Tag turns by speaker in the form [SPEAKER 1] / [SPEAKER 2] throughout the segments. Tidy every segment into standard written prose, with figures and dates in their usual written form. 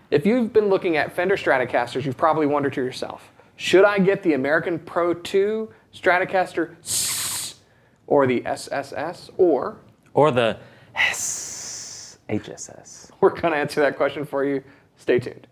[SPEAKER 1] If you've been looking at Fender Stratocasters, you've probably wondered to yourself, should I get the American Pro 2 Stratocaster or the SSS or
[SPEAKER 2] the HSS?
[SPEAKER 1] We're going to answer that question for you. Stay tuned.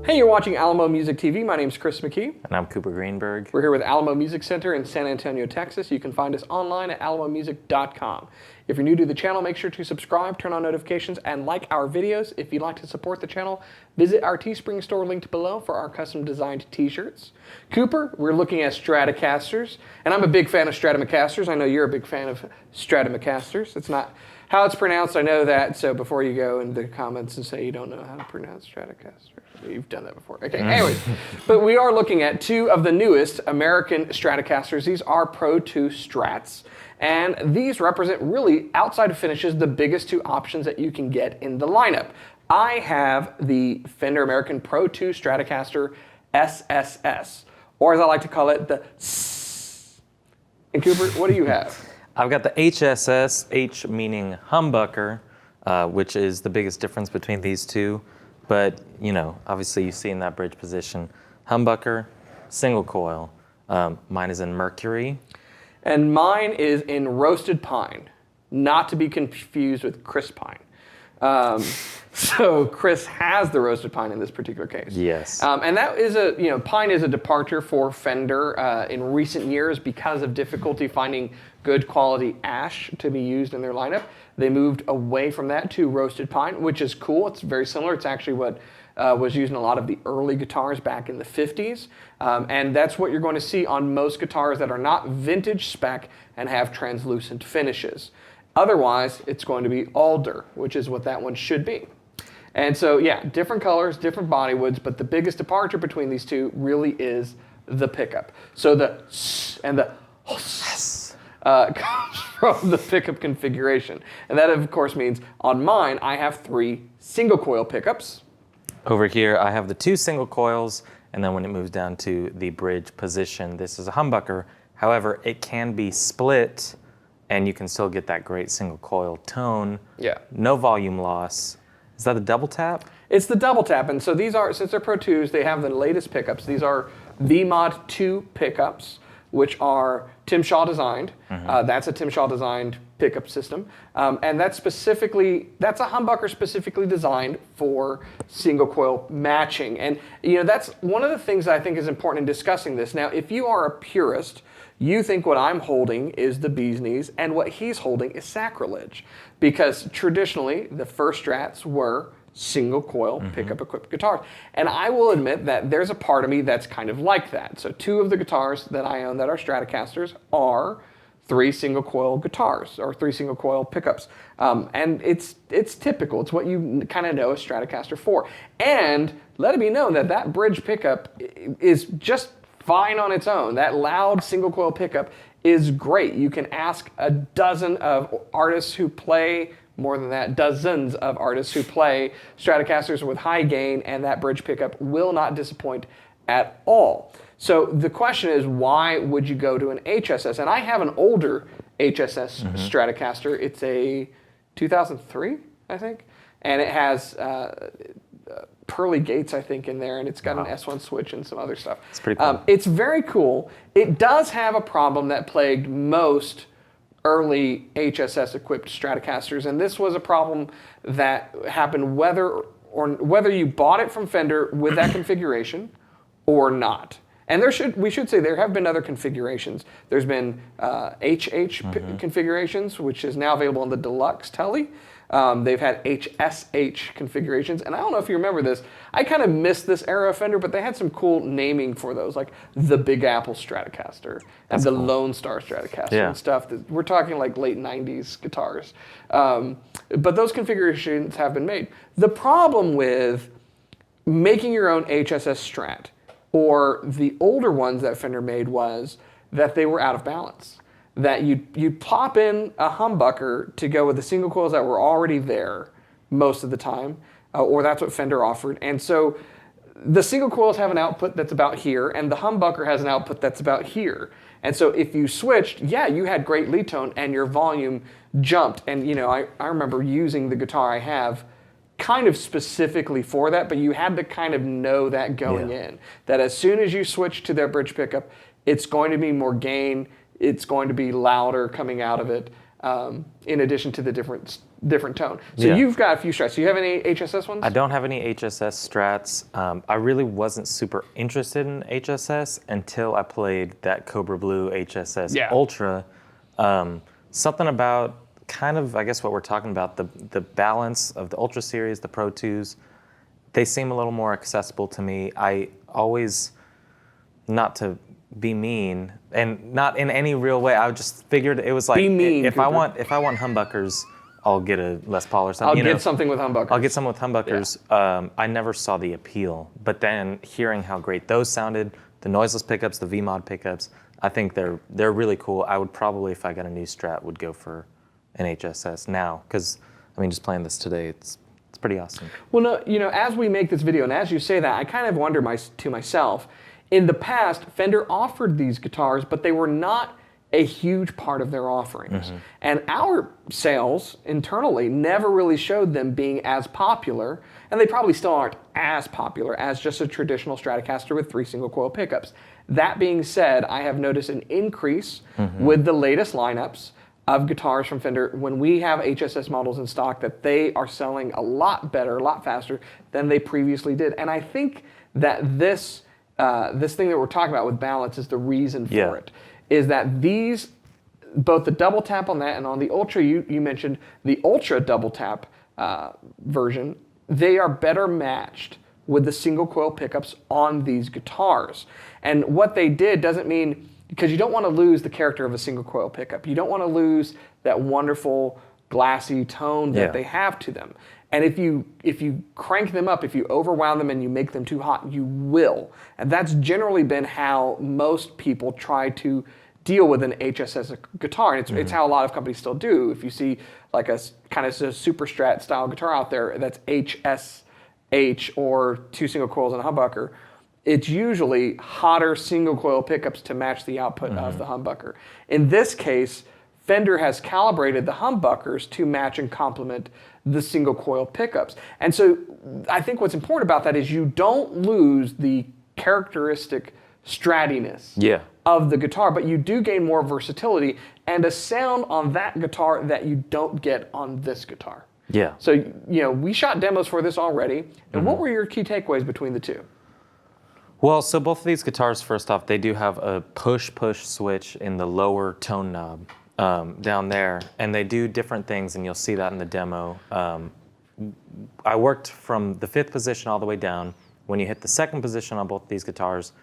[SPEAKER 1] Hey, you're watching Alamo Music TV. My name's Chris McKee.
[SPEAKER 2] And I'm Cooper Greenberg.
[SPEAKER 1] We're here with Alamo Music Center in San Antonio, Texas. You can find us online at alamomusic.com. If you're new to the channel, make sure to subscribe, turn on notifications, and like our videos. If you'd like to support the channel, visit our Teespring store linked below for our custom designed t-shirts. Cooper, we're looking at Stratocasters, and I'm a big fan of Stratocaster. I know you're a big fan of Stratocaster. It's not how it's pronounced, I know that, so before you go in the comments and say you don't know how to pronounce Stratocaster. You've done that before. Okay, anyways, but we are looking at two of the newest American Stratocasters. These are Pro 2 Strats, and these represent really, outside of finishes, the biggest two options that you can get in the lineup. I have the Fender American Pro 2 Stratocaster SSS, or as I like to call it, the S. And Cooper, what do you have?
[SPEAKER 2] I've got the HSS, H meaning humbucker, which is the biggest difference between these two. But, you know, obviously you see in that bridge position, humbucker, single coil. Mine is in mercury.
[SPEAKER 1] And mine is in roasted pine, not to be confused with Chris pine. So Chris has the roasted pine in this particular case.
[SPEAKER 2] Yes.
[SPEAKER 1] And that is pine is a departure for Fender in recent years because of difficulty finding good quality ash to be used in their lineup. They moved away from that to roasted pine, which is cool. It's very similar. It's actually what was used in a lot of the early guitars back in the 50s. And that's what you're going to see on most guitars that are not vintage spec and have translucent finishes. Otherwise, it's going to be alder, which is what that one should be. And so, yeah, different colors, different body woods, but the biggest departure between these two really is the pickup. So the S and the S comes from the pickup configuration. And that, of course, means on mine, I have 3 single coil pickups.
[SPEAKER 2] Over here, I have the 2 single coils, and then when it moves down to the bridge position, this is a humbucker. However, it can be split, and you can still get that great single coil tone.
[SPEAKER 1] Yeah.
[SPEAKER 2] No volume loss. Is that the double tap?
[SPEAKER 1] It's the double tap, and so these are, since they're Pro 2s, they have the latest pickups. These are VMod 2 pickups, which are Tim Shaw designed. That's a Tim Shaw designed pickup system, and that's a humbucker specifically designed for single coil matching. And that's one of the things that I think is important in discussing this. Now, if you are a purist, you think what I'm holding is the bee's knees, and what he's holding is sacrilege. Because traditionally, the first Strats were single coil pickup equipped guitars. And I will admit that there's a part of me that's kind of like that. So 2 of the guitars that I own that are Stratocasters are 3 single coil guitars, or 3 single coil pickups. And it's typical. It's what you kind of know a Stratocaster for. And let it be known that that bridge pickup is just fine on its own. That loud single coil pickup is great. You can ask a dozen of artists who play, more than that, dozens of artists who play Stratocasters with high gain, and that bridge pickup will not disappoint at all. So the question is, why would you go to an HSS? And I have an older HSS Stratocaster. It's a 2003, I think, and it has pearly gates, I think, in there, and it's got an S1 switch and some other stuff.
[SPEAKER 2] It's pretty cool.
[SPEAKER 1] It's very cool. It does have a problem that plagued most early HSS-equipped Stratocasters, and this was a problem that happened whether you bought it from Fender with that configuration or not. And we should say there have been other configurations. There's been HH configurations, which is now available in the Deluxe Tele. They've had HSH configurations, and I don't know if you remember this. I kind of missed this era of Fender, but they had some cool naming for those, like the Big Apple Stratocaster and the Lone Star Stratocaster and stuff. We're talking like late 90s guitars. But those configurations have been made. The problem with making your own HSS Strat, or the older ones that Fender made, was that they were out of balance. That you'd pop in a humbucker to go with the single coils that were already there most of the time, or that's what Fender offered. And so the single coils have an output that's about here, and the humbucker has an output that's about here. And so if you switched, yeah, you had great lead tone and your volume jumped. And I remember using the guitar I have kind of specifically for that, but you had to kind of know that going in, that as soon as you switch to their bridge pickup, it's going to be more gain, it's going to be louder coming out of it, in addition to the different tone. So you've got a few strats. Do you have any HSS ones?
[SPEAKER 2] I don't have any HSS strats. I really wasn't super interested in HSS until I played that Cobra Blue HSS Ultra. Something about kind of, I guess, what we're talking about, the balance of the Ultra series, the Pro 2s, they seem a little more accessible to me. I always, not to be mean, and not in any real way, I just figured it was like,
[SPEAKER 1] be mean,
[SPEAKER 2] if I want humbuckers, I'll get a Les Paul or something.
[SPEAKER 1] I'll get something with humbuckers.
[SPEAKER 2] I'll get something with humbuckers. Yeah. I never saw the appeal, but then hearing how great those sounded, the noiseless pickups, the V-Mod pickups, I think they're really cool. I would probably, if I got a new Strat, would go for an HSS now, because I mean, just playing this today, it's pretty awesome.
[SPEAKER 1] Well, no, as we make this video, and as you say that, I kind of wonder to myself, in the past, Fender offered these guitars, but they were not a huge part of their offerings. And our sales internally never really showed them being as popular, and they probably still aren't as popular as just a traditional Stratocaster with 3 single coil pickups. That being said, I have noticed an increase with the latest lineups of guitars from Fender when we have HSS models in stock, that they are selling a lot better, a lot faster than they previously did. And I think that this thing that we're talking about with balance is the reason for it. Is that these, both the double tap on that and on the Ultra, you mentioned the Ultra double tap version, they are better matched with the single coil pickups on these guitars. And what they did doesn't mean, because you don't want to lose the character of a single coil pickup. You don't want to lose that wonderful glassy tone that they have to them. And if you crank them up, if you overwound them and you make them too hot, you will. And that's generally been how most people try to deal with an HSS guitar. And it's how a lot of companies still do. If you see like a kind of a super Strat style guitar out there that's HSH or 2 single coils and a humbucker, it's usually hotter single coil pickups to match the output of the humbucker. In this case, Fender has calibrated the humbuckers to match and complement the single coil pickups. And so I think what's important about that is you don't lose the characteristic stratiness of the guitar, but you do gain more versatility and a sound on that guitar that you don't get on this guitar.
[SPEAKER 2] Yeah.
[SPEAKER 1] So, we shot demos for this already. And what were your key takeaways between the two?
[SPEAKER 2] Well, so both of these guitars, first off, they do have a push-push switch in the lower tone knob down there, and they do different things, and you'll see that in the demo. I worked from the 5th position all the way down. When you hit the 2nd position on both of these guitars,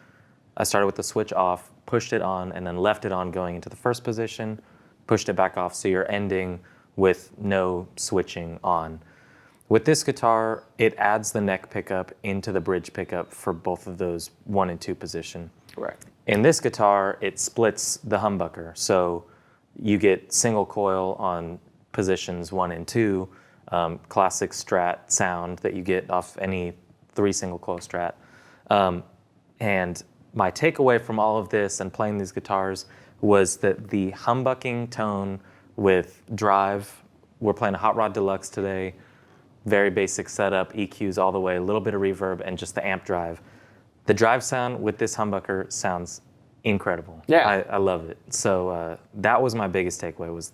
[SPEAKER 2] I started with the switch off, pushed it on, and then left it on going into the 1st position, pushed it back off, so you're ending with no switching on. With this guitar, it adds the neck pickup into the bridge pickup for both of those 1 and 2 position.
[SPEAKER 1] Right.
[SPEAKER 2] In this guitar, it splits the humbucker, so you get single coil on positions 1 and 2, classic Strat sound that you get off any 3 single coil Strat. And my takeaway from all of this and playing these guitars was that the humbucking tone with drive, we're playing a Hot Rod Deluxe today, very basic setup, EQs all the way, a little bit of reverb, and just the amp drive. The drive sound with this humbucker sounds incredible.
[SPEAKER 1] Yeah.
[SPEAKER 2] I love it. So that was my biggest takeaway, was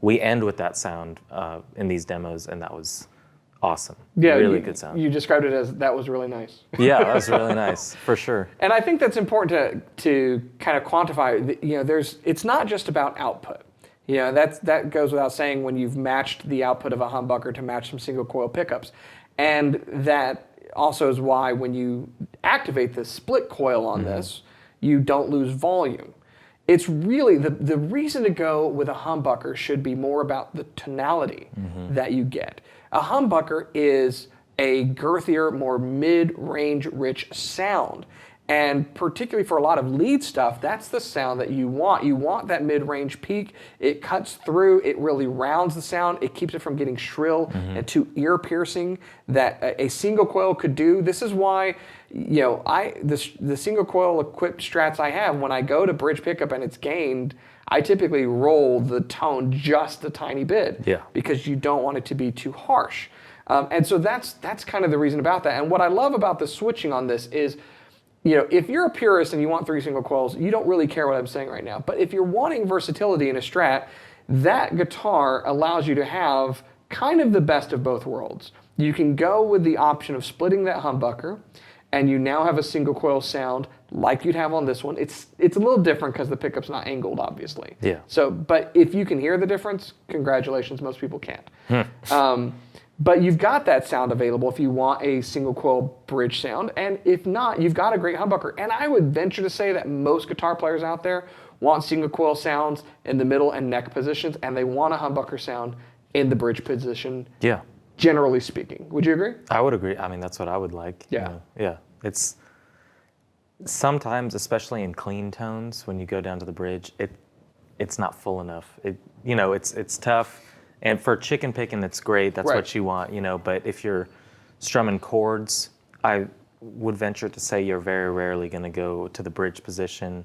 [SPEAKER 2] we end with that sound in these demos, and that was awesome.
[SPEAKER 1] Yeah,
[SPEAKER 2] really good sound.
[SPEAKER 1] You described it as that was really nice.
[SPEAKER 2] Yeah, that was really nice, for sure.
[SPEAKER 1] And I think that's important to kind of quantify. It's not just about output. That goes without saying when you've matched the output of a humbucker to match some single coil pickups. And that also is why when you activate the split coil on this, you don't lose volume. It's really, the reason to go with a humbucker should be more about the tonality that you get. A humbucker is a girthier, more mid-range rich sound. And particularly for a lot of lead stuff, that's the sound that you want. You want that mid-range peak. It cuts through, it really rounds the sound. It keeps it from getting shrill and too ear-piercing that a single coil could do. This is why, you know, the single coil equipped Strats I have, when I go to bridge pickup and it's gained, I typically roll the tone just a tiny bit because you don't want it to be too harsh. And so that's kind of the reason about that. And what I love about the switching on this is, you know, if you're a purist and you want 3 single coils, you don't really care what I'm saying right now. But if you're wanting versatility in a Strat, that guitar allows you to have kind of the best of both worlds. You can go with the option of splitting that humbucker, and you now have a single coil sound like you'd have on this one. It's a little different because the pickup's not angled, obviously.
[SPEAKER 2] Yeah.
[SPEAKER 1] So, but if you can hear the difference, congratulations, most people can't. But you've got that sound available if you want a single coil bridge sound, and if not, you've got a great humbucker. And I would venture to say that most guitar players out there want single coil sounds in the middle and neck positions, and they want a humbucker sound in the bridge position.
[SPEAKER 2] Yeah.
[SPEAKER 1] Generally speaking, would you agree?
[SPEAKER 2] I would agree. I mean, that's what I would like.
[SPEAKER 1] Yeah.
[SPEAKER 2] You know? Yeah. It's sometimes, especially in clean tones, when you go down to the bridge, it's not full enough. It's tough. And for chicken picking, it's great. That's what you want, you know. But if you're strumming chords, I would venture to say you're very rarely going to go to the bridge position,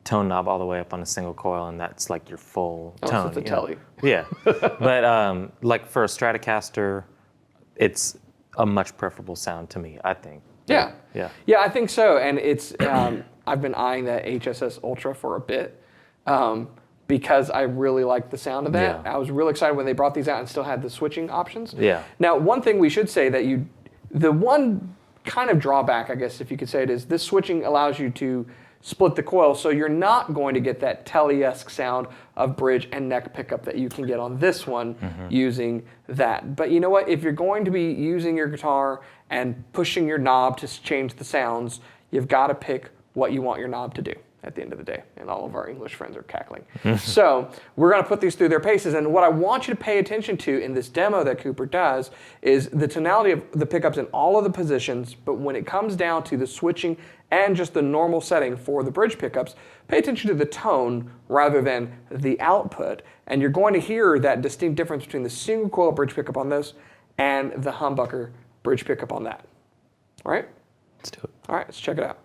[SPEAKER 2] tone knob all the way up on a single coil, and that's like your full tone.
[SPEAKER 1] So it's a telly.
[SPEAKER 2] Yeah. But like for a Stratocaster, it's a much preferable sound to me, I think.
[SPEAKER 1] Yeah.
[SPEAKER 2] Yeah.
[SPEAKER 1] Yeah, I think so. And it's I've been eyeing that HSS Ultra for a bit. Because I really like the sound of that.
[SPEAKER 2] Yeah.
[SPEAKER 1] I was really excited when they brought these out and still had the switching options.
[SPEAKER 2] Yeah.
[SPEAKER 1] Now, one thing we should say that the one kind of drawback, I guess if you could say it, is this switching allows you to split the coil, so you're not going to get that telly-esque sound of bridge and neck pickup that you can get on this one using that. But you know what? If you're going to be using your guitar and pushing your knob to change the sounds, you've got to pick what you want your knob to do at the end of the day, and all of our English friends are cackling. So we're going to put these through their paces, and what I want you to pay attention to in this demo that Cooper does is the tonality of the pickups in all of the positions, but when it comes down to the switching and just the normal setting for the bridge pickups, pay attention to the tone rather than the output, and you're going to hear that distinct difference between the single coil bridge pickup on this and the humbucker bridge pickup on that. All right?
[SPEAKER 2] Let's do it.
[SPEAKER 1] All right, let's check it out.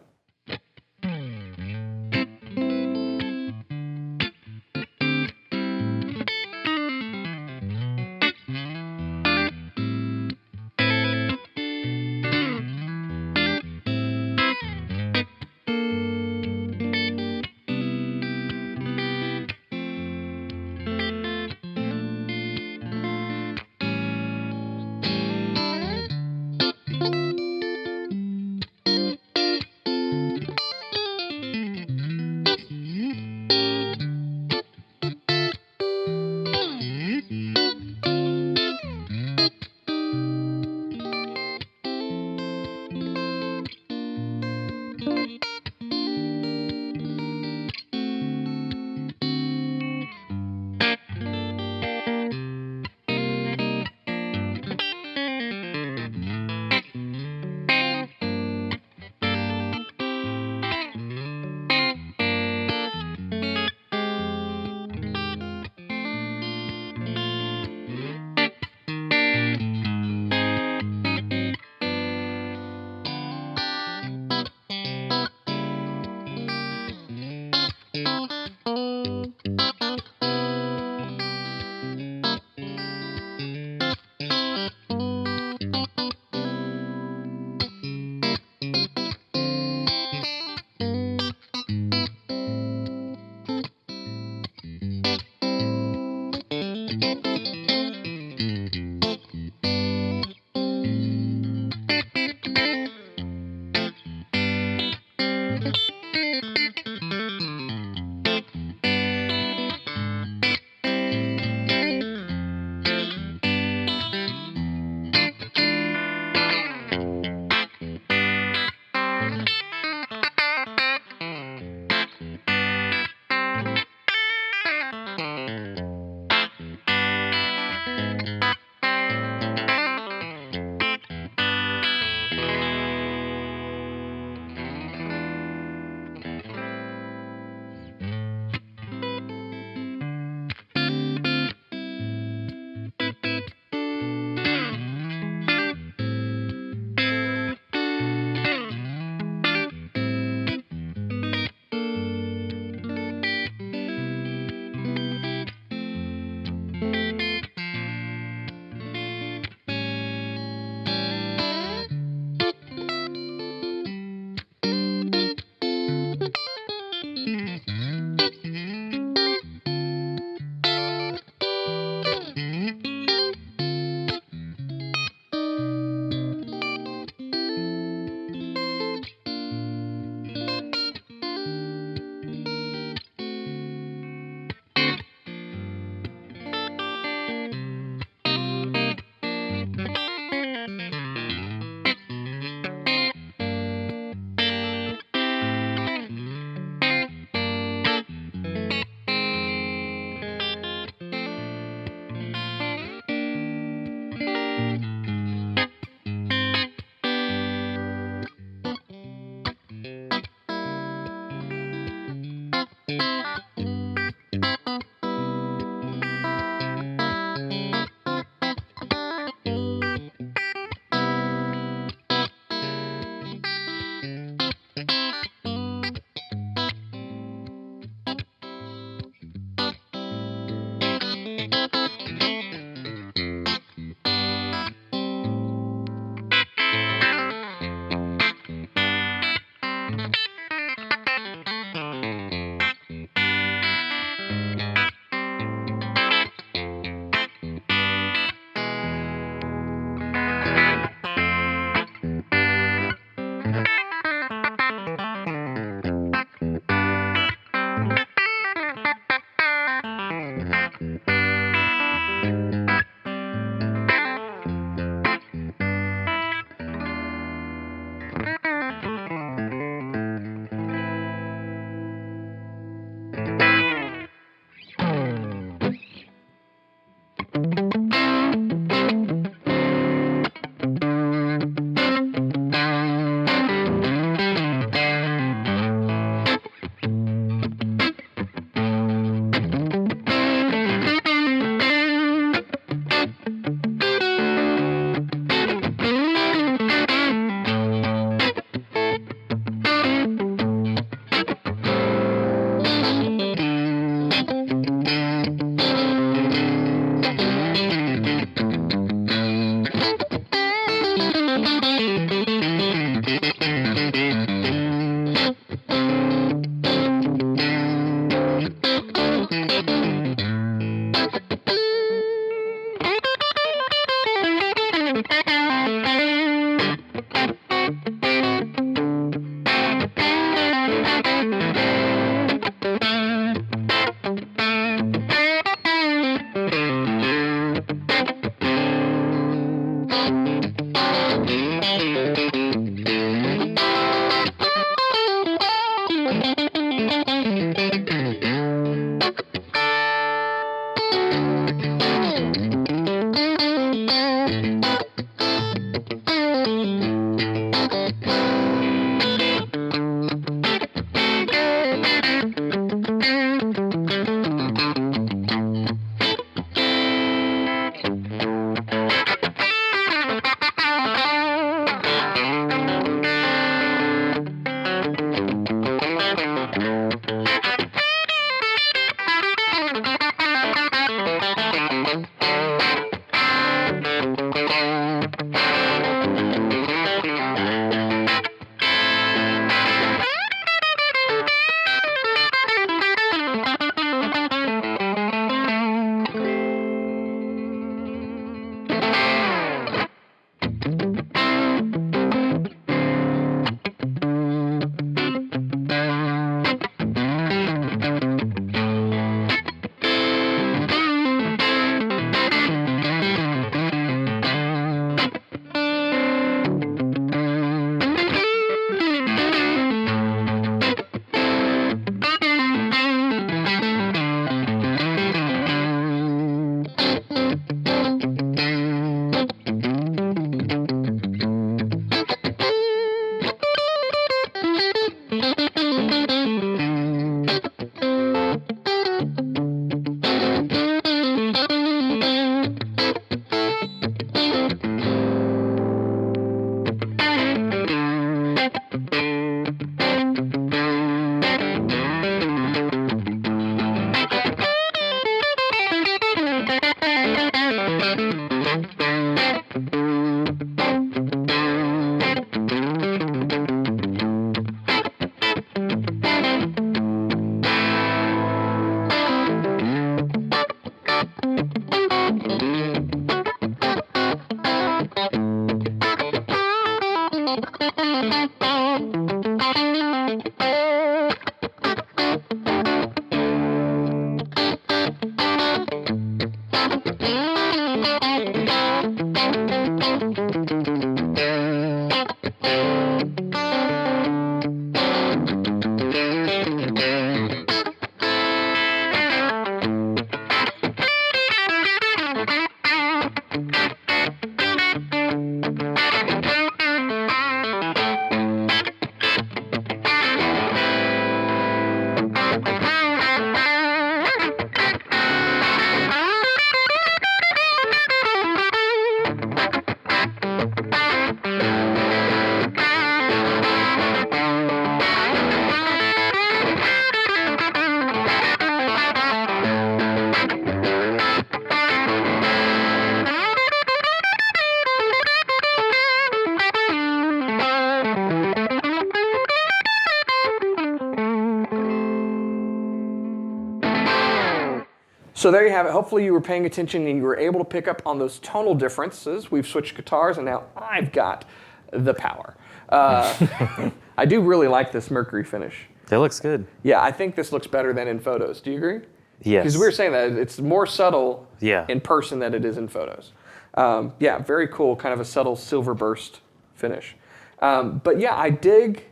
[SPEAKER 1] So there you have it. Hopefully you were paying attention and you were able to pick up on those tonal differences. We've switched guitars and now I've got the power. I do really like this Mercury finish.
[SPEAKER 2] It looks good.
[SPEAKER 1] Yeah, I think this looks better than in photos. Do you agree?
[SPEAKER 2] Yes.
[SPEAKER 1] Because we were saying that it's more subtle
[SPEAKER 2] Yeah.
[SPEAKER 1] in person than it is in photos. Yeah, very cool, kind of a subtle silver burst finish. But yeah, I dig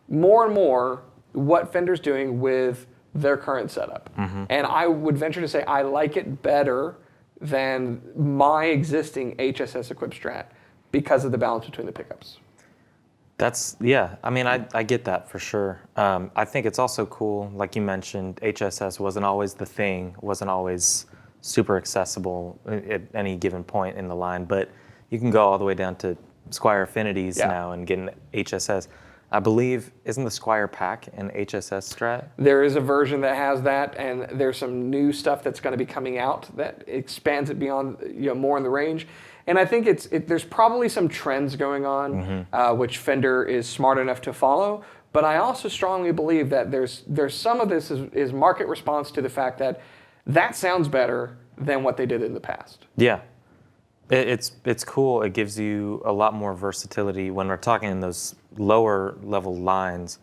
[SPEAKER 1] more and more what Fender's doing with their current setup. And I would venture to say I like it better than my existing HSS equipped Strat because of the balance between the pickups.
[SPEAKER 2] Yeah, I mean, I get that for sure. I think it's also cool, like you mentioned, HSS wasn't always the thing, wasn't always super accessible at any given point in the line, but you can go all the way down to Squier Affinities now and get an HSS. I believe, isn't the Squier Pack an HSS Strat?
[SPEAKER 1] There is a version that has that, and there's some new stuff that's going to be coming out that expands it beyond, more in the range. And I think there's probably some trends going on, which Fender is smart enough to follow. But I also strongly believe that there's some of this is market response to the fact that sounds better than what they did in the past.
[SPEAKER 2] Yeah. It's cool. It gives you a lot more versatility when we're talking in those lower level lines.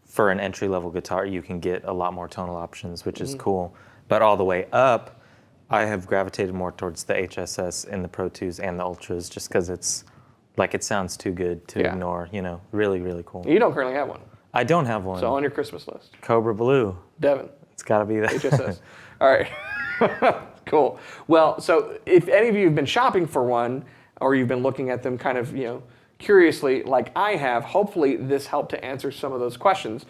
[SPEAKER 2] For an entry level guitar, you can get a lot more tonal options, which is cool. But all the way up, I have gravitated more towards the HSS and the Pro 2s and the Ultras, just because it sounds too good to ignore. Really, really cool.
[SPEAKER 1] You don't currently have one.
[SPEAKER 2] I don't have one.
[SPEAKER 1] So on your Christmas list,
[SPEAKER 2] Cobra Blue.
[SPEAKER 1] Devin.
[SPEAKER 2] It's got to be that.
[SPEAKER 1] HSS. All right. Cool. Well, so if any of you have been shopping for one, or you've been looking at them kind of, curiously, like I have, hopefully this helped to answer some of those questions.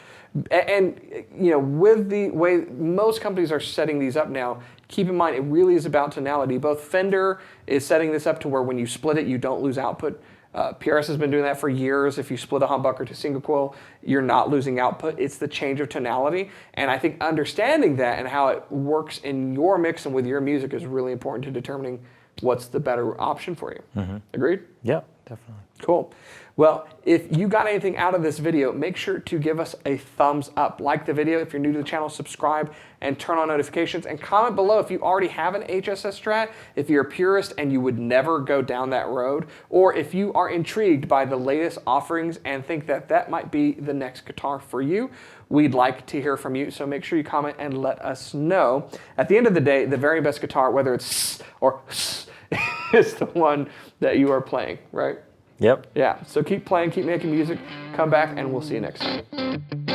[SPEAKER 1] And, with the way most companies are setting these up now, keep in mind it really is about tonality. Both Fender is setting this up to where when you split it, you don't lose output. PRS has been doing that for years. If you split a humbucker to single coil, you're not losing output. It's the change of tonality. And I think understanding that and how it works in your mix and with your music is really important to determining what's the better option for you. Agreed?
[SPEAKER 2] Yeah, definitely.
[SPEAKER 1] Cool. Well, if you got anything out of this video, make sure to give us a thumbs up. Like the video. If you're new to the channel, subscribe and turn on notifications. And comment below if you already have an HSS Strat, if you're a purist and you would never go down that road, or if you are intrigued by the latest offerings and think that might be the next guitar for you. We'd like to hear from you, so make sure you comment and let us know. At the end of the day, the very best guitar, whether it's or is the one that you are playing, right?
[SPEAKER 2] Yep.
[SPEAKER 1] Yeah, so keep playing, keep making music, come back, and we'll see you next time.